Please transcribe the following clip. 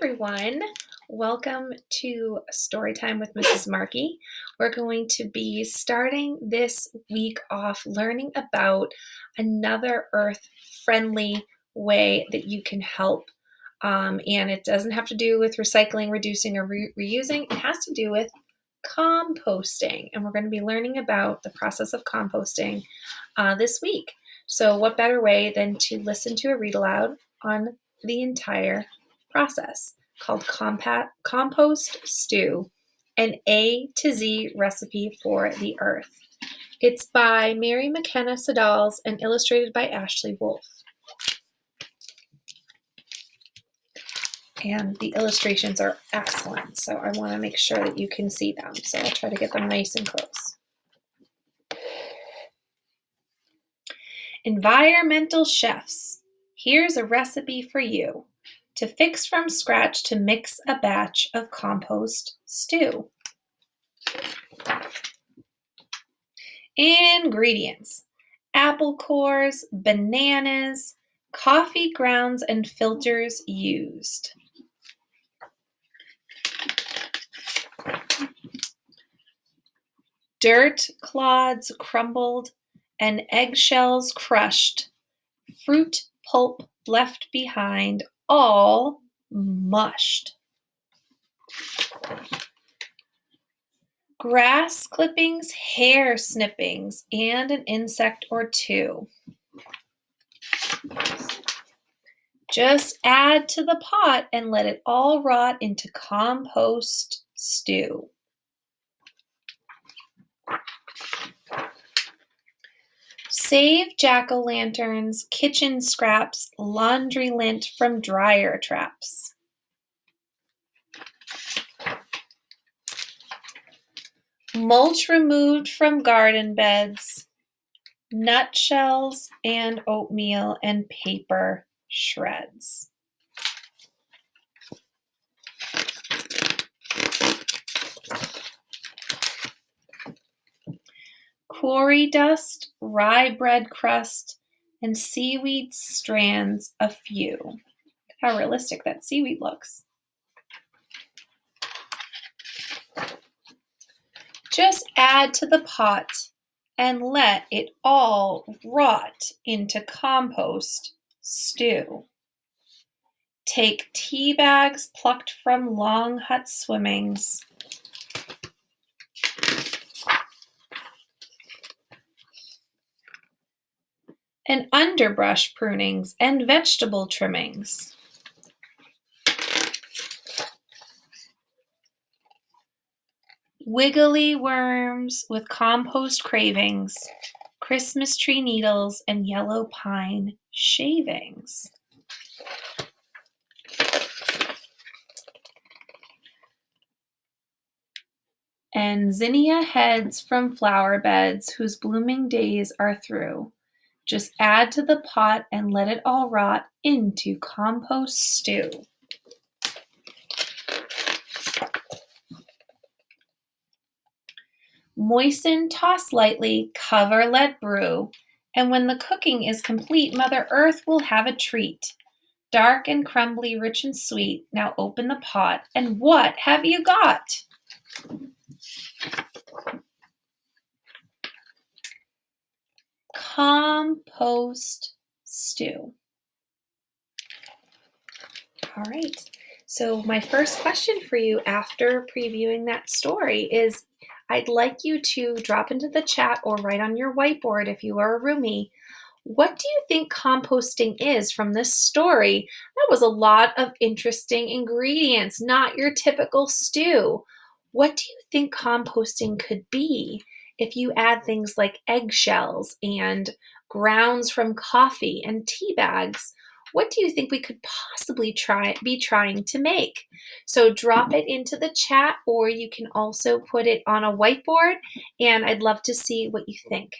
everyone. Welcome to Storytime with Mrs. Markey. We're going to be starting this week off learning about another earth-friendly way that you can help. And it doesn't have to do with recycling, reducing, or reusing. It has to do with composting. And we're going to be learning about the process of composting this week. So what better way than to listen to a read aloud on the entire process called Compost Stew, an A to Z recipe for the earth. It's by Mary McKenna Sadals and illustrated by Ashley Wolf. And the illustrations are excellent, so I want to make sure that you can see them. So I'll try to get them nice and close. Environmental chefs, here's a recipe for you. To fix from scratch to mix a batch of compost stew. Ingredients: apple cores, bananas, coffee grounds and filters used. Dirt clods crumbled and eggshells crushed, fruit pulp left behind, all mushed. Grass clippings, hair snippings, and an insect or two. Just add to the pot and let it all rot into compost stew. Save jack-o'-lanterns, kitchen scraps, laundry lint from dryer traps. Mulch removed from garden beds, nutshells and oatmeal and paper shreds. Quarry dust, rye bread crust, and seaweed strands a few. Look how realistic that seaweed looks. Just add to the pot and let it all rot into compost stew. Take tea bags plucked from long hut swimmings. And underbrush prunings and vegetable trimmings. Wiggly worms with compost cravings, Christmas tree needles and yellow pine shavings. And zinnia heads from flower beds whose blooming days are through. Just add to the pot and let it all rot into compost stew. Moisten, toss lightly, cover, let brew, and when the cooking is complete, Mother Earth will have a treat. Dark and crumbly, rich and sweet. Now open the pot, and what have you got? Compost stew. All right, so my first question for you after previewing that story is I'd like you to drop into the chat or write on your whiteboard if you are a roomie. What do you think composting is from this story? That was a lot of interesting ingredients, not your typical stew. What do you think composting could be if you add things like eggshells and grounds from coffee and tea bags? What do you think we could possibly be trying to make? So drop it into the chat, or you can also put it on a whiteboard, and I'd love to see what you think.